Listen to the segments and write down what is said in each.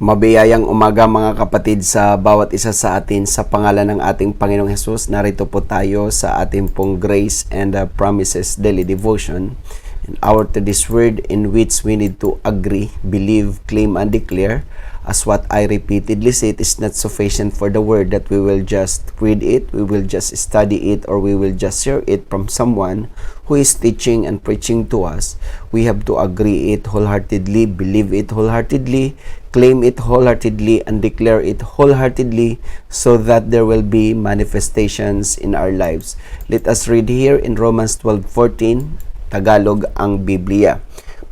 Mabiyayang umaga mga kapatid sa bawat isa sa atin sa pangalan ng ating Panginoong Hesus. Narito po tayo sa ating pong Grace and Promises Daily Devotion. And our today's word in which we need to agree, believe, claim, and declare. As what I repeatedly say, it is not sufficient for the word that we will just read it, we will just study it, or we will just hear it from someone who is teaching and preaching to us. We have to agree it wholeheartedly, believe it wholeheartedly, claim it wholeheartedly, and declare it wholeheartedly so that there will be manifestations in our lives. Let us read here in Romans 12:14, Tagalog ang Biblia.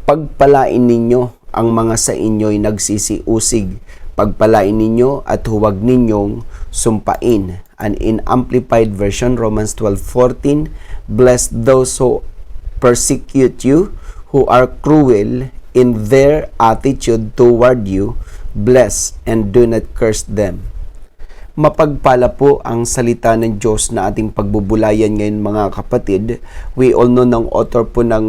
Pagpalain ninyo ang mga sa inyo'y nagsisiusig. Pagpalain ninyo at huwag ninyong sumpain. And in Amplified Version, Romans 12:14, bless those who persecute you, who are cruel in their attitude toward you. Bless and do not curse them. Mapagpala po ang salita ng Diyos na ating pagbubulayan ngayon mga kapatid. We all know ng author po ng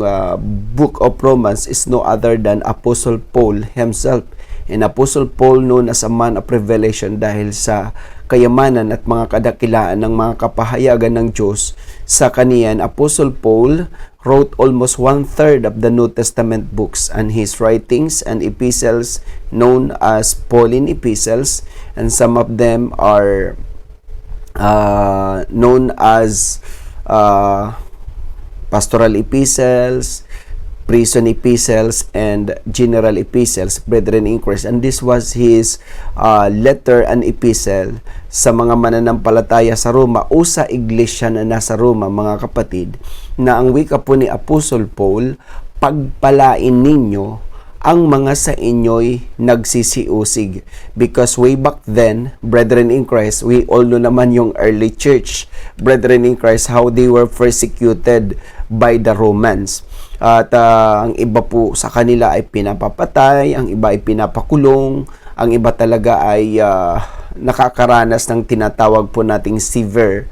Book of Romans is no other than Apostle Paul himself. And Apostle Paul known as a man of revelation dahil sa kayamanan at mga kadakilaan ng mga kapahayagan ng Diyos sa kaniyan. Apostle Paul wrote almost 1/3 of the New Testament books, and his writings and epistles known as Pauline epistles, and some of them are known as pastoral epistles, prison epistles, and general epistles, brethren in Christ. And this was his letter and epistle sa mga mananampalataya sa Roma o sa iglesia na nasa Roma, mga kapatid, na ang wika po ni Apostle Paul, pagpalain ninyo ang mga sa inyo'y nagsisiusig. Because way back then, brethren in Christ, we all know naman yung early church, brethren in Christ, how they were persecuted by the Romans. At ang iba po sa kanila ay pinapapatay, ang iba ay pinapakulong, ang iba talaga ay nakakaranas ng tinatawag po nating severe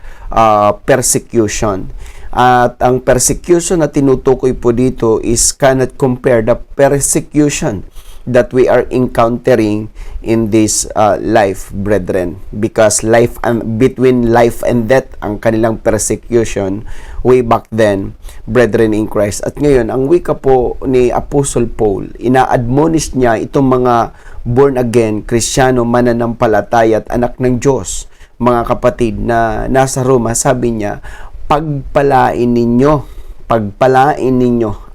persecution. At ang persecution na tinutukoy po dito is cannot compare the persecution that we are encountering in this life, brethren. Because between life and death, ang kanilang persecution way back then, brethren in Christ. At ngayon, ang wika po ni Apostle Paul, ina-admonish niya itong mga born again, Kristiyano, mananampalataya at anak ng Diyos, mga kapatid na nasa Roma. Sabi niya, pagpalain ninyo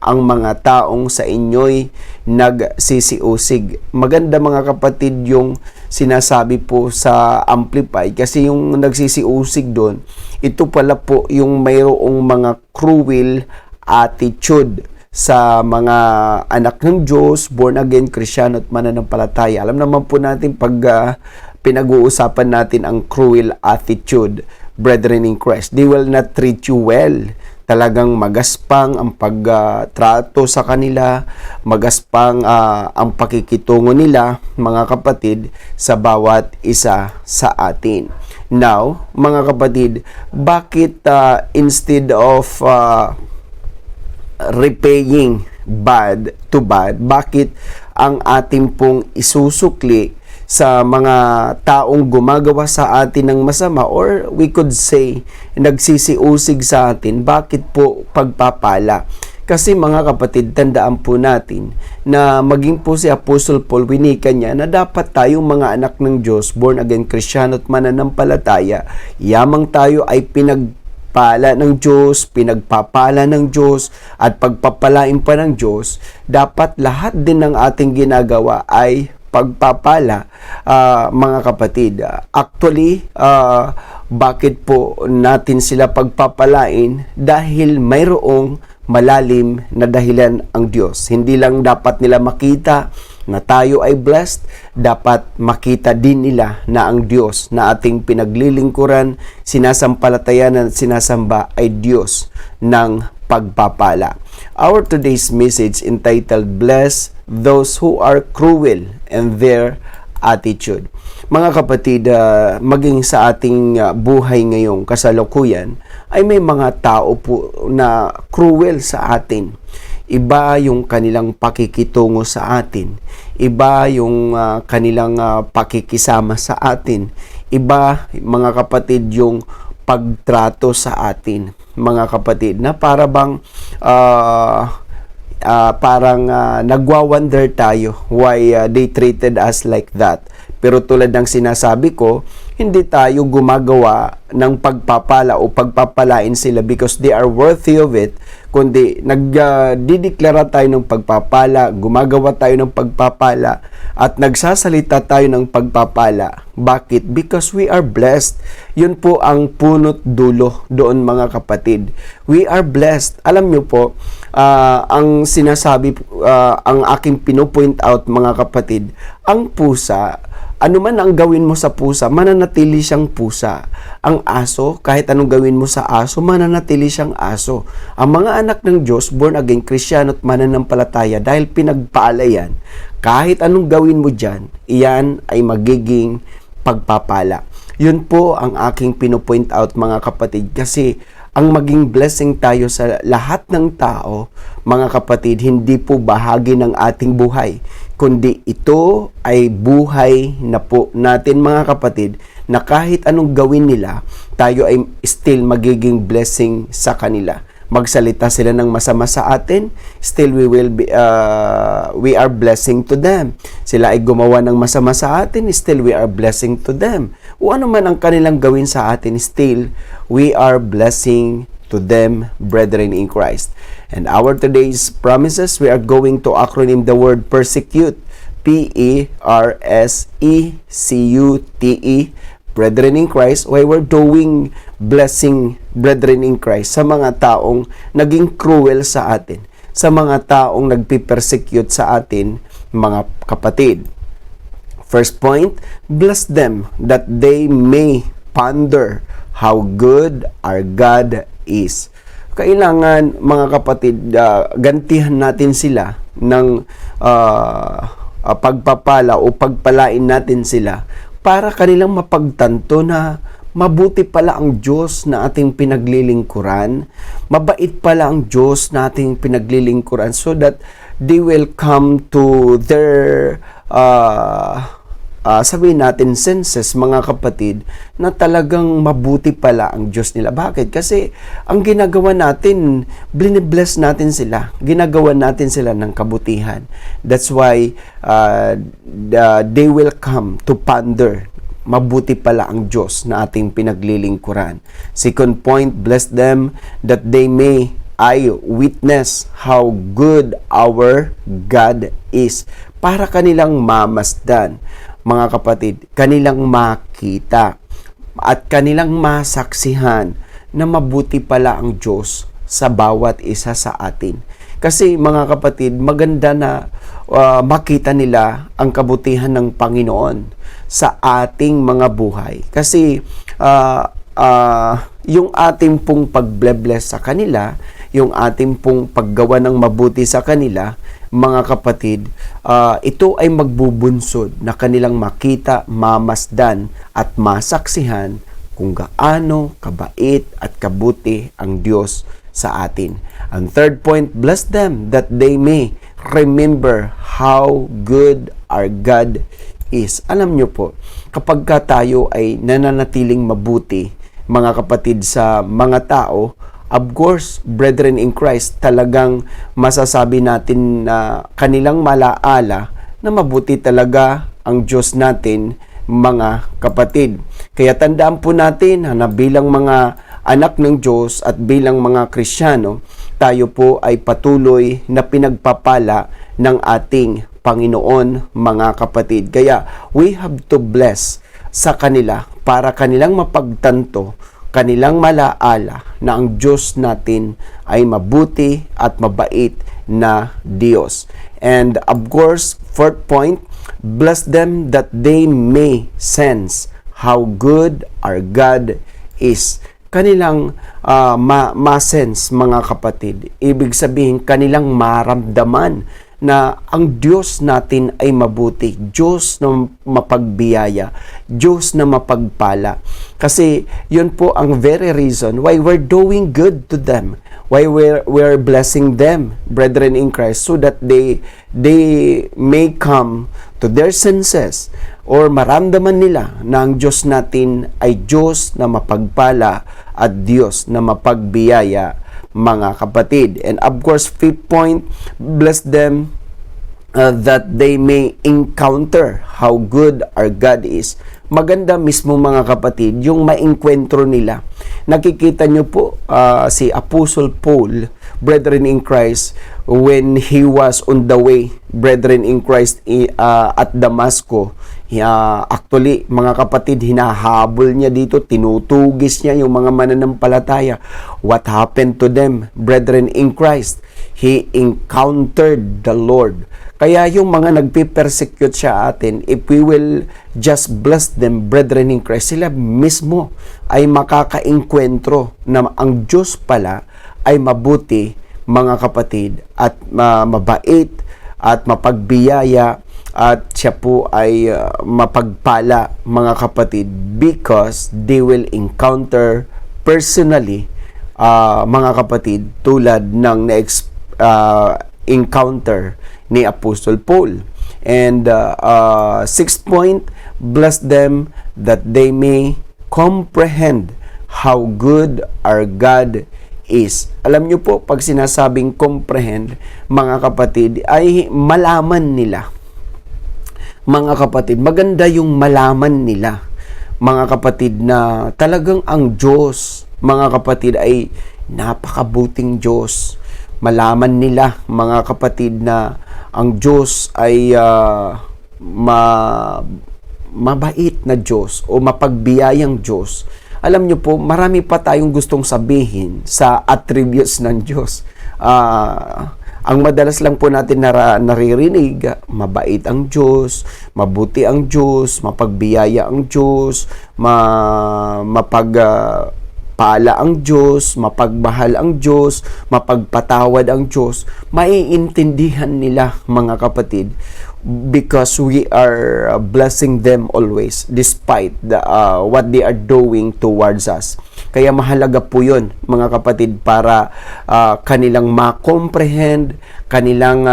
ang mga taong sa inyo'y nagsisiusig. Maganda mga kapatid yung sinasabi po sa Amplify, kasi yung nagsisiusig doon, ito pala po yung mayroong mga cruel attitude sa mga anak ng Diyos, born again, Kristiyano at mananampalataya. Alam naman po natin pag pinag-uusapan natin ang cruel attitude, brethren in Christ, they will not treat you well. Talagang magaspang ang pagtrato sa kanila, magaspang ang pakikitungo nila, mga kapatid, sa bawat isa sa atin. Now, mga kapatid, bakit instead of repaying bad to bad, bakit ang ating pong isusukli sa mga taong gumagawa sa atin ng masama, or we could say nagsisiusig sa atin, bakit po pagpapala? Kasi mga kapatid, tandaan po natin na maging po si Apostle Paul, winika niya na dapat tayong mga anak ng Diyos, born again Kristiyano at mananampalataya, yamang tayo ay pinagpala ng Diyos, pinagpapala ng Diyos, at pagpapalain pa ng Diyos, dapat lahat din ng ating ginagawa ay pagpapala, mga kapatid. Actually, bakit po natin sila pagpapalain? Dahil mayroong malalim na dahilan ang Diyos. Hindi lang dapat nila makita na tayo ay blessed, dapat makita din nila na ang Diyos na ating pinaglilingkuran, sinasampalatayan at sinasamba ay Diyos ng pagpapala. Our today's message entitled, Bless Those Who Are Cruel in Their Attitude. Mga kapatid, maging sa ating buhay ngayong kasalukuyan, ay may mga tao po na cruel sa atin. Iba yung kanilang pakikitungo sa atin. Iba yung kanilang pakikisama sa atin. Iba, mga kapatid, yung pagtrato sa atin, mga kapatid, na para bang nagwa-wonder tayo why they treated us like that. Pero tulad ng sinasabi ko, hindi tayo gumagawa ng pagpapala o pagpapalain sila because they are worthy of it, kundi nagdideklara tayo ng pagpapala, gumagawa tayo ng pagpapala, at nagsasalita tayo ng pagpapala. Bakit? Because we are blessed. Yun po ang punot dulo doon, mga kapatid. We are blessed. Alam nyo po, ang sinasabi, ang aking pinopoint out, mga kapatid, ang pusa, ano man ang gawin mo sa pusa, mananatili siyang pusa. Ang aso, kahit anong gawin mo sa aso, mananatili siyang aso. Ang mga anak ng Diyos, born again, Kristiyano at mananampalataya, dahil pinagpaala yan, kahit anong gawin mo dyan, iyan ay magiging pagpapala. Yun po ang aking pinopoint out, mga kapatid, kasi ang maging blessing tayo sa lahat ng tao, mga kapatid, hindi po bahagi ng ating buhay, kundi ito ay buhay na po natin, mga kapatid, na kahit anong gawin nila, tayo ay still magiging blessing sa kanila. Magsalita sila ng masama sa atin, still we are blessing to them. Sila ay gumawa ng masama sa atin, still we are blessing to them. O ano man ang kanilang gawin sa atin, still we are blessing to them, brethren in Christ. And our today's promises, we are going to acronym the word persecute. P-E-R-S-E-C-U-T-E, brethren in Christ. Why we're doing blessing, brethren in Christ, sa mga taong naging cruel sa atin, sa mga taong nagpipersecute sa atin, mga kapatid. First point, bless them that they may ponder how good our God is. Kailangan, mga kapatid, gantihan natin sila ng pagpapala o pagpalain natin sila para kanilang mapagtanto na mabuti pala ang Diyos na ating pinaglilingkuran, mabait pala ang Diyos na ating pinaglilingkuran, so that they will come to their sabihin natin senses, mga kapatid, na talagang mabuti pala ang Diyos nila. Bakit? Kasi ang ginagawa natin, bless natin sila. Ginagawa natin sila ng kabutihan. That's why they will come to ponder. Mabuti pala ang Diyos na ating pinaglilingkuran. Second point, bless them that they may witness how good our God is. Para kanilang mamasdan, mga kapatid, kanilang makita at kanilang masaksihan na mabuti pala ang Diyos sa bawat isa sa atin. Kasi, mga kapatid, maganda na makita nila ang kabutihan ng Panginoon sa ating mga buhay. Kasi yung ating pong pag-bless sa kanila, yung ating pong paggawa ng mabuti sa kanila, mga kapatid, ito ay magbubunsod na kanilang makita, mamasdan at masaksihan kung gaano kabait at kabuti ang Diyos sa atin. Ang third point, bless them that they may remember how good our God is. Alam nyo po, kapag tayo ay nananatiling mabuti, mga kapatid, sa mga tao, of course, brethren in Christ, talagang masasabi natin na kanilang malaala na mabuti talaga ang Diyos natin, mga kapatid. Kaya tandaan po natin na bilang mga anak ng Diyos at bilang mga Kristiyano, tayo po ay patuloy na pinagpapala ng ating Panginoon, mga kapatid. Kaya we have to bless sa kanila para kanilang mapagtanto, kanilang malaala na ang Diyos natin ay mabuti at mabait na Diyos. And of course, fourth point, bless them that they may sense how good our God is. Kanilang ma-sense, mga kapatid. Ibig sabihin, kanilang maramdaman na ang Diyos natin ay mabuti, Diyos na mapagbiyaya, Diyos na mapagpala. Kasi yun po ang very reason why we're doing good to them, why we're blessing them, brethren in Christ, so that they may come to their senses or maramdaman nila na ang Diyos natin ay Diyos na mapagpala at Diyos na mapagbiyaya, mga kapatid. And of course, fifth point, bless them that they may encounter how good our God is. Maganda mismo, mga kapatid, yung maengkwentro nila. Nakikita nyo po si Apostle Paul, brethren in Christ, when he was on the way, brethren in Christ, at Damascus. Actually, mga kapatid, hinahabol niya dito, tinutugis niya yung mga mananampalataya. What happened to them, brethren in Christ? He encountered the Lord. Kaya yung mga nagpe-persecute siya atin, if we will just bless them, brethren in Christ, sila mismo ay makakaengkwentro na ang Diyos pala ay mabuti, mga kapatid, at mabait at mapagbiyaya, at siya po ay mapagpala, mga kapatid, because they will encounter personally, mga kapatid, tulad ng encounter ni Apostle Paul. And sixth point, bless them that they may comprehend how good our God is. Alam nyo po, pag sinasabing comprehend, mga kapatid, ay malaman nila. Mga kapatid, maganda yung malaman nila, mga kapatid, na talagang ang Diyos, mga kapatid, ay napakabuting Diyos. Malaman nila, mga kapatid, na ang Diyos ay mabait na Diyos o mapagbiyayang Diyos. Alam nyo po, marami pa tayong gustong sabihin sa attributes ng Diyos. Ang madalas lang po natin naririnig, mabait ang Diyos, mabuti ang Diyos, mapagbiyaya ang Diyos, mapagpala ang Diyos, mapagmahal ang Diyos, mapagpatawad ang Diyos. Maiintindihan nila, mga kapatid, because we are blessing them always despite what they are doing towards us. Kaya mahalaga po yun, mga kapatid, para kanilang ma-comprehend, kanilang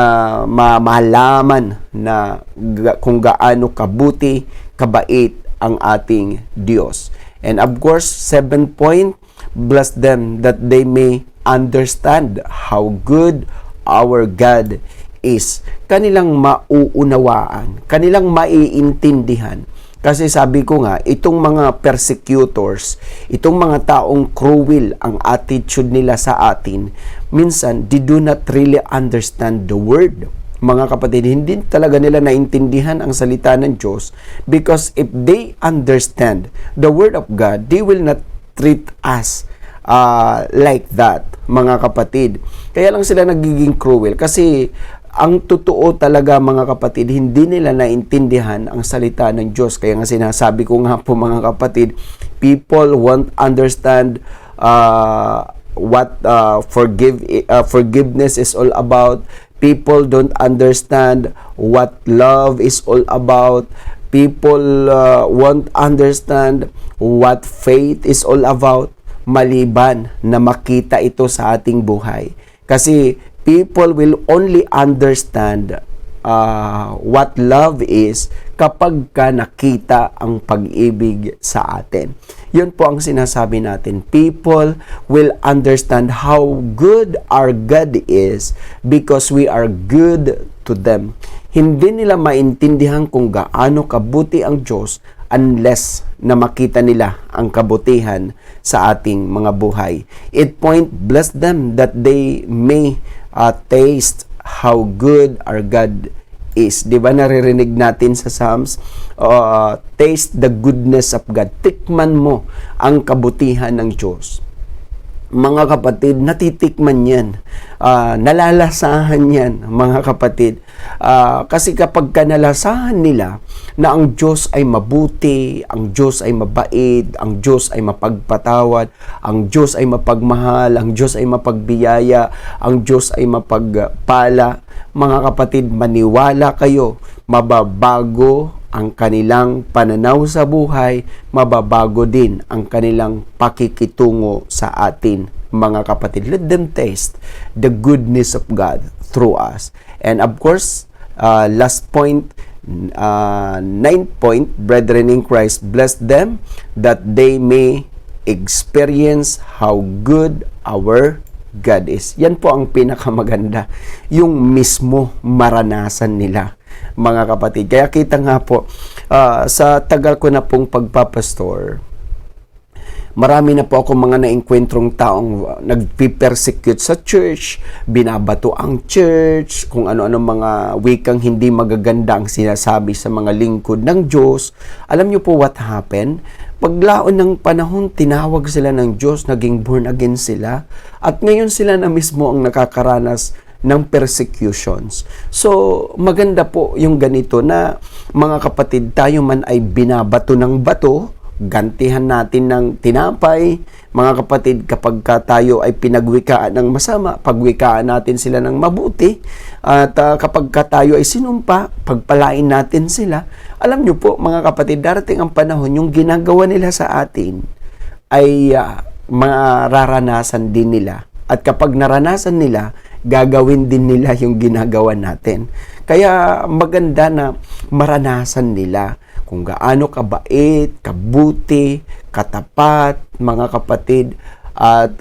malaman na kung gaano kabuti, kabait ang ating Diyos. And of course, 7th point, bless them that they may understand how good our God is. Kanilang mauunawaan, kanilang maiintindihan. Kasi sabi ko nga, itong mga persecutors, itong mga taong cruel ang attitude nila sa atin, minsan, they do not really understand the word. Mga kapatid, hindi talaga nila naintindihan ang salita ng Diyos, because if they understand the word of God, they will not treat us like that, mga kapatid. Kaya lang sila nagiging cruel, kasi ang totoo talaga, mga kapatid, hindi nila naintindihan ang salita ng Diyos. Kaya nga sinasabi ko nga po, mga kapatid, people won't understand what forgiveness is all about. People don't understand what love is all about. People won't understand what faith is all about, maliban na makita ito sa ating buhay. Kasi people will only understand what love is kapag ka nakita ang pag-ibig sa atin. Yun po ang sinasabi natin. People will understand how good our God is because we are good to them. Hindi nila maintindihan kung gaano kabuti ang Diyos unless na makita nila ang kabutihan sa ating mga buhay. 8th point, bless them that they may taste how good our God is. Di ba naririnig natin sa Psalms? Taste the goodness of God. Tikman mo ang kabutihan ng Diyos. Mga kapatid, natitikman yan. Nalalasahan yan, mga kapatid. Kasi kapag nalasahan nila na ang Diyos ay mabuti, ang Diyos ay mabait, ang Diyos ay mapagpatawad, ang Diyos ay mapagmahal, ang Diyos ay mapagbiyaya, ang Diyos ay mapagpala, mga kapatid, maniwala kayo, mababago ang kanilang pananaw sa buhay, mababago din ang kanilang pakikitungo sa atin, mga kapatid. Let them taste the goodness of God through us. And of course, last point, ninth point, brethren in Christ, bless them that they may experience how good our God is. Yan po ang pinakamaganda, yung mismo maranasan nila, mga kapatid. Kaya kita nga po, sa tagal ko na pong pagpapastor, marami na po ako mga naengkwentrong taong nagpipersecute sa church, binabato ang church, kung ano-ano mga wikang hindi magaganda ang sinasabi sa mga lingkod ng Diyos. Alam niyo po what happened? Paglaon ng panahon, tinawag sila ng Diyos, naging born again sila, at ngayon sila na mismo ang nakakaranas ng persecutions. So, maganda po yung ganito na, mga kapatid, tayo man ay binabato ng bato, gantihan natin ng tinapay. Mga kapatid, kapag tayo ay pinagwikaan ng masama, pagwikaan natin sila ng mabuti. At kapag tayo ay sinumpa, pagpalain natin sila. Alam nyo po, mga kapatid, darating ang panahon, yung ginagawa nila sa atin ay mararanasan din nila. At kapag naranasan nila, gagawin din nila yung ginagawa natin. Kaya maganda na maranasan nila kung gaano kabait, kabuti, katapat, mga kapatid, at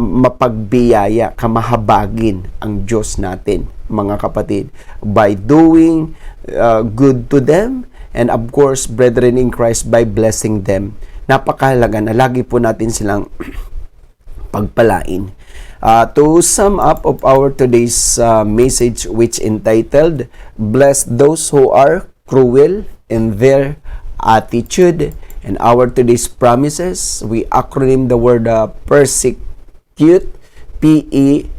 mapagbiyaya, kamahabagin ang Diyos natin, mga kapatid, by doing good to them, and of course, brethren in Christ, by blessing them. Napakahalaga na lagi po natin silang pagpalain. To sum up of our today's message, which entitled, Bless those who are cruel in their attitude. And our today's promises, we acronym the word persecute, P-E-R-S-E-C-U-T-E.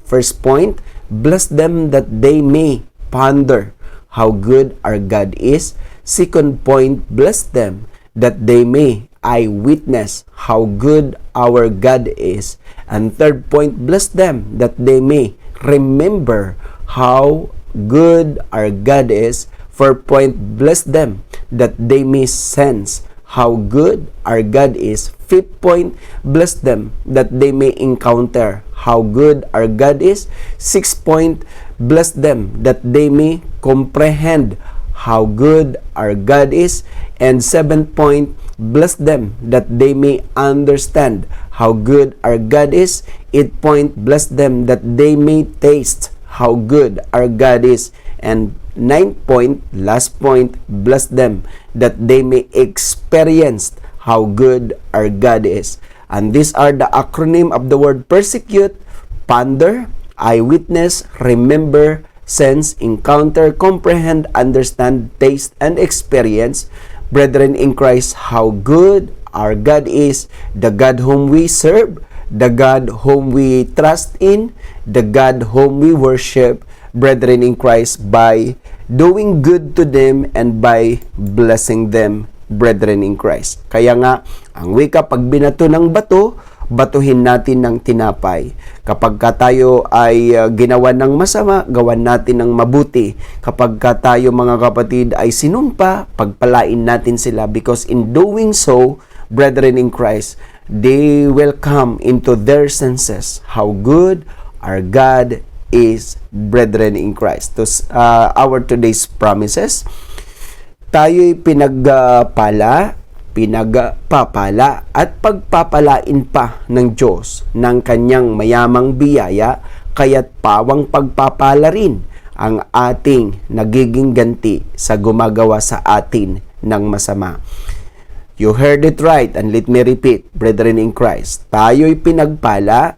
First point, bless them that they may ponder how good our God is. Second point, bless them that they may eyewitness how good our God is. And third point, bless them that they may remember how good our God is. Fourth point, bless them that they may sense how good our God is. Fifth point, bless them that they may encounter how good our God is. Sixth point, bless them that they may comprehend how good our God is. And seventh point, bless them that they may understand how good our God is. Eighth point, bless them that they may taste how good our God is. And ninth point, last point, bless them that they may experience how good our God is. And these are the acronym of the word persecute: ponder, eyewitness, remember, sense, encounter, comprehend, understand, taste, and experience. Brethren in Christ, how good our God is, the God whom we serve, the God whom we trust in, the God whom we worship, brethren in Christ, by doing good to them and by blessing them, brethren in Christ. Kaya nga, ang wika, pag binato ng bato, batuhin natin ng tinapay. Kapag tayo ay ginawa ng masama, gawan natin ng mabuti. Kapag tayo, mga kapatid, ay sinumpa, pagpalain natin sila, because in doing so, brethren in Christ, they will come into their senses how good our God is, brethren in Christ. To our today's promises, tayo'y pinagpapala at pagpapalain pa ng Diyos ng kanyang mayamang biyaya, kaya't pawang pagpapala rin ang ating nagiging ganti sa gumagawa sa atin ng masama. You heard it right, and let me repeat, brethren in Christ, tayo'y pinagpapala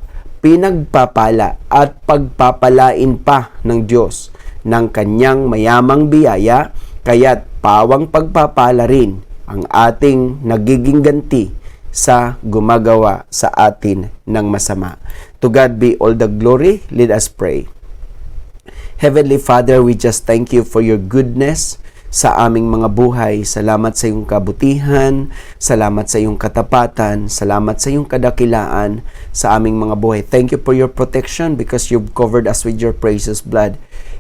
at pagpapalain pa ng Diyos ng kanyang mayamang biyaya, kaya't pawang pagpapala rin ang ating nagiging ganti sa gumagawa sa atin ng masama. To God be all the glory. Let us pray. Heavenly Father, we just thank you for your goodness. sa aming mga buhay. Salamat sa iyong kabutihan, salamat sa iyong katapatan, salamat sa iyong kadakilaan sa aming mga buhay. Thank you for your protection because you've covered us with your precious blood.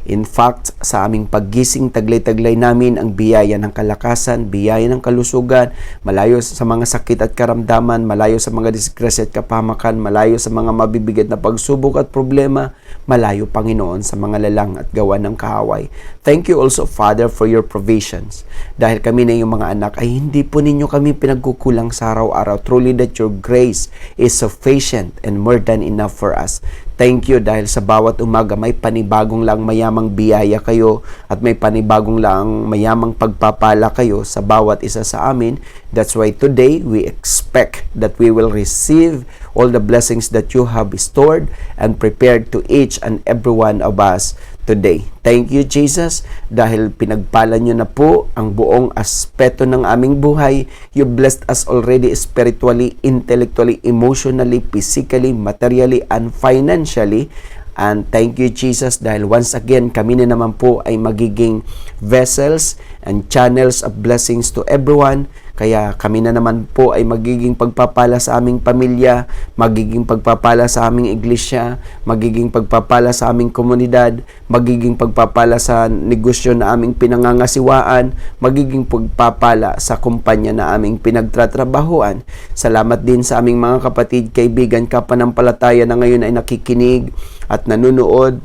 In fact, sa aming paggising, taglay-taglay namin ang biyaya ng kalakasan, biyaya ng kalusugan, malayo sa mga sakit at karamdaman, malayo sa mga disgrasya at kapahamakan, malayo sa mga mabibigat na pagsubok at problema, malayo, Panginoon, sa mga lalang at gawa ng kaaway. Thank you also, Father, for your provisions. Dahil kami na yung mga anak, ay hindi po ninyo kami pinagkukulang sa araw-araw. Truly that your grace is sufficient and more than enough for us. Thank you dahil sa bawat umaga may panibagong lang mayamang biyaya kayo at may panibagong lang mayamang pagpapala kayo sa bawat isa sa amin. That's why today we expect that we will receive all the blessings that you have stored and prepared to each and every one of us today. Thank you, Jesus, dahil pinagpala nyo na po ang buong aspeto ng aming buhay. You blessed us already spiritually, intellectually, emotionally, physically, materially, and financially. And thank you, Jesus, dahil once again, kami na naman po ay magiging vessels and channels of blessings to everyone. Kaya kami na naman po ay magiging pagpapala sa aming pamilya, magiging pagpapala sa aming iglesia, magiging pagpapala sa aming komunidad, magiging pagpapala sa negosyo na aming pinangangasiwaan, magiging pagpapala sa kumpanya na aming pinagtatrabahuan. Salamat din sa aming mga kapatid, kaibigan, kapanampalataya na ngayon ay nakikinig at nanunood.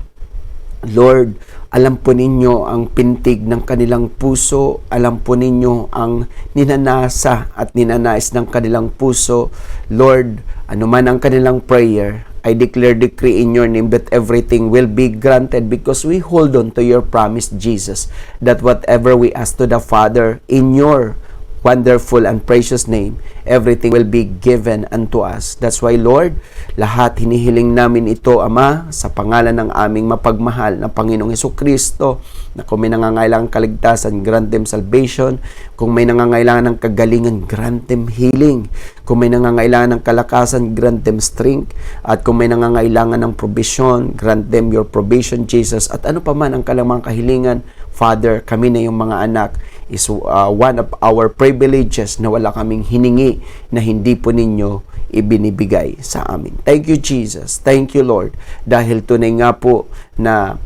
Lord, alam po ninyo ang pintig ng kanilang puso, alam po ninyo ang ninanasa at ninanais ng kanilang puso. Lord, anuman ang kanilang prayer, I decree in your name that everything will be granted because we hold on to your promise, Jesus, that whatever we ask to the Father in your wonderful and precious name, everything will be given unto us. That's why, Lord, lahat hinihiling namin ito, Ama, sa pangalan ng aming mapagmahal na Panginoong Hesukristo, na kung may nangangailangan kaligtasan, grant them salvation. Kung may nangangailangan ng kagalingan, grant them healing. Kung may nangangailangan ng kalakasan, grant them strength. At kung may nangangailangan ng provision, grant them your provision, Jesus. At ano pa man ang kalamang kahilingan, Father, kami na yung mga anak, is one of our privileges na wala kaming hiningi na hindi po ninyo ibinibigay sa amin. Thank you, Jesus. Thank you, Lord. Dahil tunay nga po na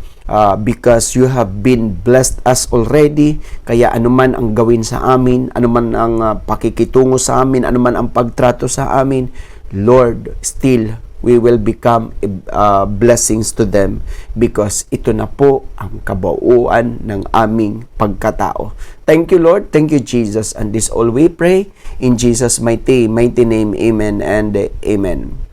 because you have been blessed us already, kaya anuman ang gawin sa amin, anuman ang pakikitungo sa amin, anuman ang pagtrato sa amin, Lord, still we will become blessings to them because ito na po ang kabauan ng aming pagkatao. Thank you, Lord. Thank you, Jesus. And this all we pray in Jesus' mighty name. Amen and amen.